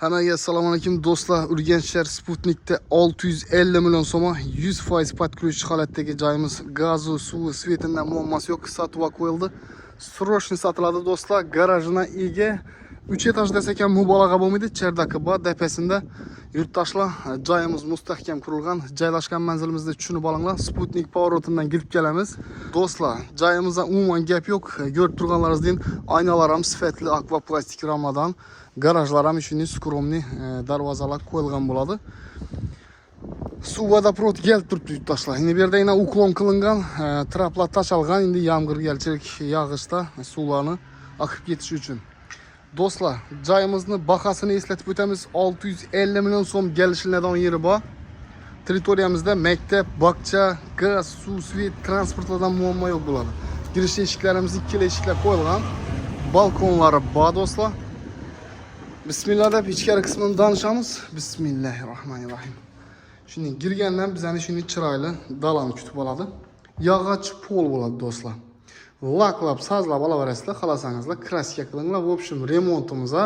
Hammaga assalomu alaykum do'stlar. Urganch shahar Sputnikda 650 million so'm 100% podключ holatdagi joyimiz, gazu, suvi, svetidan muammosi yo'q, sotib qo'yildi. Srochniy sotiladi do'stlar. Garajina ega 3 etaj desak ham mubolag'a bo'lmaydi. Cherdaki bor tepasida yurtdoshlar, joyimiz mustahkam qurilgan. Joylashgan manzilimizda tushunib olinglar. Sputnik повороtidan kirib kelamiz. Do'stlar, joyimizda umuman gap yo'q. Ko'rib turganlaringizdek, aynalar ham sifatli akvaplastik ramlardan, garajlar ham shunday skromniy darvozalar qo'yilgan bo'ladi. Suv vodoprovod kelib turibdi yurtdoshlar. Endi bu yerda yana uklon qilingan, traplar tashlangan. Endi yomg'irchilik yog'ishda suvlarni oqib ketishi uchun. Do'stlar, joyimizni bahosini eslatib o'tamiz. 650 million so'm kelishiladigan yeri bor. Territoriyamizda maktab, bog'cha, gaz, suv, svet, transportlardan muammo yo'q bo'ladi. Girish eshiklarimiz ikkala eshiklar qo'yilgan. Balkonlari bor do'stlar. Bismillah deb ichkari qismini tanishamiz. Bismillahirrohmanirrohim. Shuni girgandan bizani shuni chiroyli dalani kutib oladi. Yog'och pol bo'ladi do'stlar. Laklab, sazlab olaverasizlar, xohlasangizlar kraska qilinglar. В общем, remontimizga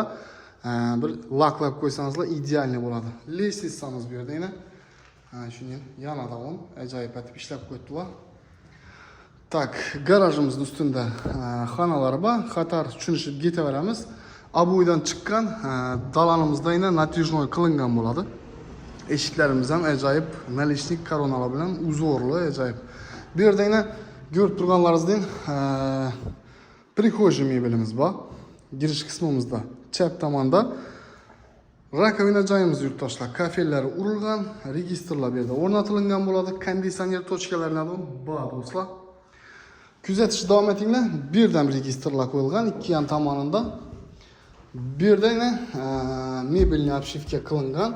bir laklab qo'ysangizlar idealniy bo'ladi. Lestitsamiz bu yerda yana. Shuni yanada ham ajoyib etib ishlab qo'yibdilar. Tak, garajimizning ustida xonalar bor. Xatar tushunishib ketaveramiz. Abudan chiqqan dalanimizda yana natijnoy qilingan bo'ladi. Eshiklarimiz ham ajoyib nalishnik koronalar bilan uzorli, ajoyib. Bu yerda yana ko'rib turganlaringizdek prixo'ja mebelimiz bor. Girish qismimizda chap tomonda rakovina joyimiz yurtdoshlar. Kafelari urilgan, registrlar bu yerda o'rnatilgan bo'ladi. Konditsioner tochkalari ham bor do'stlar. Kuzatishni davom etinglar. Bu yerda ham registrlar qo'yilgan ikki yon tomonida. Bu yerda yana mebelni obshivka qilingan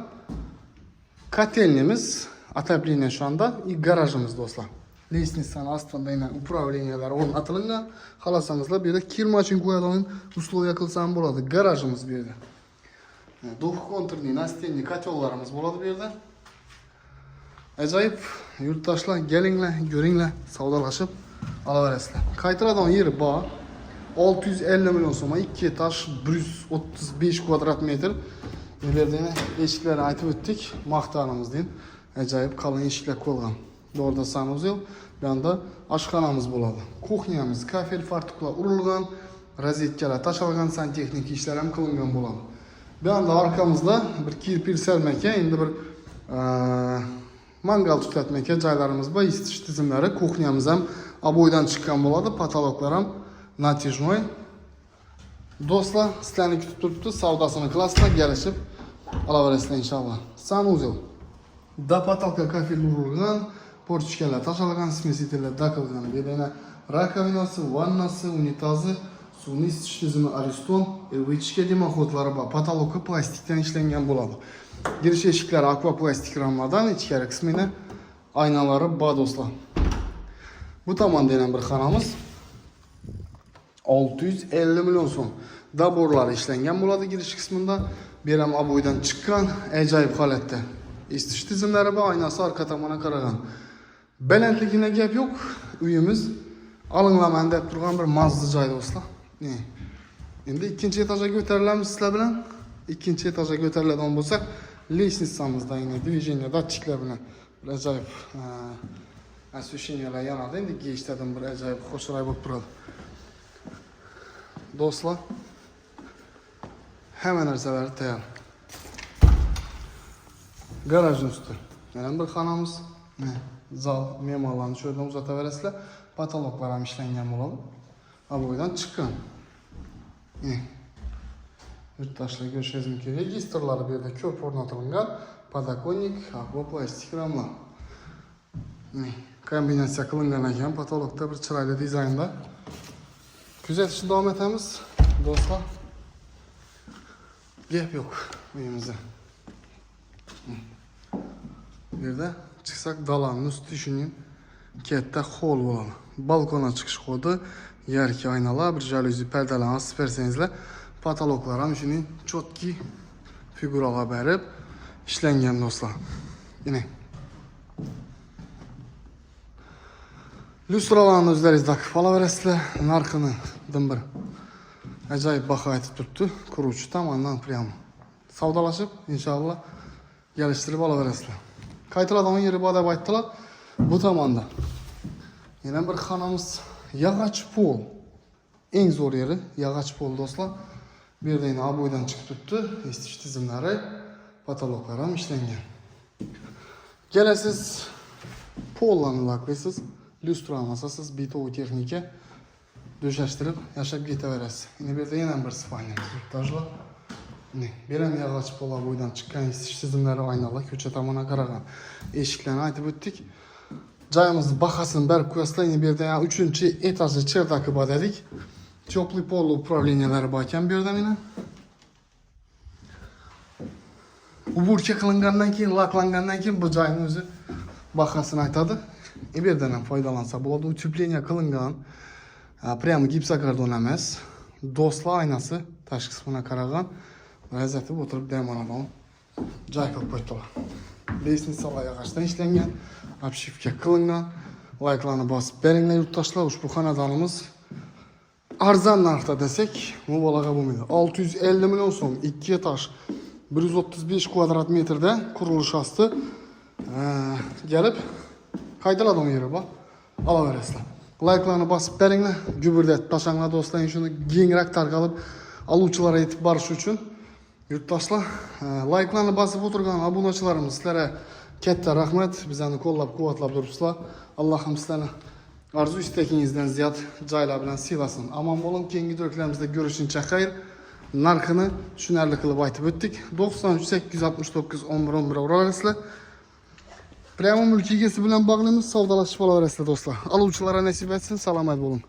kotelnimiz, отопление şu anda garajimiz do'stlar. Lestnitsani ostida yana upravlenyalar o'rnatilgan. Xohlasangizlar bu yerda kirma uchun qo'yadigan условия qilsam bo'ladi. Garajimiz bu yerda. Двухконтурный настенный котелlarimiz bo'ladi bu yerda. Ajoyib yurtdoshlar, kelinglar, ko'ringlar, savdolashib olaverasizlar. Qaytiradigan yeri bor. 650 million so'm, 2 etaj, 135 kvadrat metr. Bu yerda yana eshiklarni aytib o'tdik, maqtanimizdan ajoyib qalin eshiklar qo'yilgan. Doğruda sanuzel, bu yanda oshxonamiz bo'ladi. Kuxnyamiz, kafel, fartuklar urilgan, rozetkalar tashlangan, santexnik ishlar ham qilingan bo'ladi. Bu yanda orqamizda bir kirpir sermaka, endi bir mangal tutatmaka joylarimiz bor, isitish tizimlari, kuxnyamiz ham aboydan chiqqan bo'ladi, patoloklar ham natijnoy. Do'stlar, sizlarni kutib turibdi, savdosini qilasizlar, kelishib olaverasizlar inshaalloh. Sanuzel. Da patolka kafel urilgan, porchkalar tashlangan, smesitellar daqilgan. Bu yerda rakovinasi, vannasi, unitazi, suvni isitish tizimi Ariston, vechka dimoxodlari bor. Patolka plastikdan ishlangan bo'ladi. Girish eshiklari akvaplastik ramlardan, ichkari qismida aynalari bor do'stlar. Bu tomonda yana bir xonamiz. 650 million so'm. Daborlar ishlangan bo'ladi girish qismida. Bu ham aboydan chiqqan, ajoyib holatda. Isitish tizimlari bor, aynasi orqa tomonga qaragan. Balandligina gap yo'q. Uyimiz alinglaman deb turgan bir mazza joy do'stlar. Endi ikkinchi etajga ko'tarilamiz sizlar bilan. Ikkinchi etajga ko'tariladigan bo'lsak, lestnitsamizda yana движение datchiklar bilan bir ajoyib освещениyalar yanadi. Endi geshtadan bir ajoyib xo'shroq bo'lib turadi. Do'stlar, hamma narsalar tayyor. Garajning usti. Yana bir xonamiz. Zal me'morlarni shu yerdan uzataverasizlar. Patoloklar ham ishlangan bo'ladi. Aboydan chiqqan. Yurtdoshlar ko'rishingiz mumkin. Registrlari bu yerda ko'p o'rnatilgan. Podokонник, akvaplastik ramlar. Kombinatsiya qilingan ekan, patolokda bir chiroyli dizaynda. Kuzatishni davom etamiz do'stlar. Gap yo'q uyimizda. Bu yerda chiqsak dalanning usti shuning katta hol bo'ladi. Balkonga chiqish xodi, yarki aynalar, bir jaluzi pardalarni asib bersangizlar, patoloklar ham shuning chotki figuralar berib ishlangan do'stlar. Yana lyustralarni o'zlaringiz taqib olaverasizlar. Narxini bir ajoyib baho aytib turibdi. Quruvchi tomonidan prям savdolaşıp inşallah geliştirip alaverasizlar. Qaytiladigan yeri bor deb aytdilar. Bu tomonda. Yana bir xonamiz yog'och pol. Eng zo'r yeri yog'och pol do'stlar. Bu yerda yana aboydan chiqib turibdi. Isitish tizimlari, patologlar ham ishlangan. Kelasiz pollarni laklaysiz. Lyustran asasiz bitoviy texnika döşəştirib yaşab ketaverasiz. Yine bir de yana bir sifaniyamiz. Yurtdoshlar. Bu ham yog'och pol aboydan chiqqan isitish tizimlari aynalar, ko'cha tomoniga qaragan. Eshiklarni aytib o'tdik. Joyimizni bahasini berib qo'yasizlar. Yine bir de 3-etajli cherdaki bor dedik. Теплый pol upravleniyalar bor ekan bu yerda mana. Uburka qilingandan keyin, laklangandan keyin bu joyni o'zi bahasini aytadi. Bu yerdan ham foydalansa bo'ladi. Utepleniya qilingan. Prямо gipsokardon emas. Do'stlar aynasi tashqi qismına qaragan. Razatib o'tirib dam oladigan joy qilib qo'ydilar. Lesnitsalar yog'ochdan ishlangan, obshivka qilingan. Like'larni bosib beringlar yurtdoshlar. Ushbu xonadonimiz arzon narxda desak, mubolag'a bo'lmaydi. 650 million so'm, 2 etaj, 135 kvadrat metrda qurilish osti. Gelib qaytiladigan yeri bor. Olaverasizlar. Like'larni bosib beringlar, guburdat tashanglar do'stlar, shuni kengroq tarqalib aluvchilarga yetib borish uchun yurtdoshlar, like'larni bosib o'tirgan obunachilarimiz sizlarga katta rahmat. Bizlarni qo'llab-quvvatlab turibsizlar. Allohim sizlarni arzu istakingizdan ziyod joylar bilan siylasin. Omon bo'ling, keyingi videolarimizda ko'rishguncha xayr. Narxini tushunarli qilib aytib o'tdik. 93 869 11 11 uraverasizlar. Prямо mulk egasi bilan bog'laymiz, savdolashib olaverasizlar do'stlar. Aluvchilarga nasib etsin, salomat bo'ling.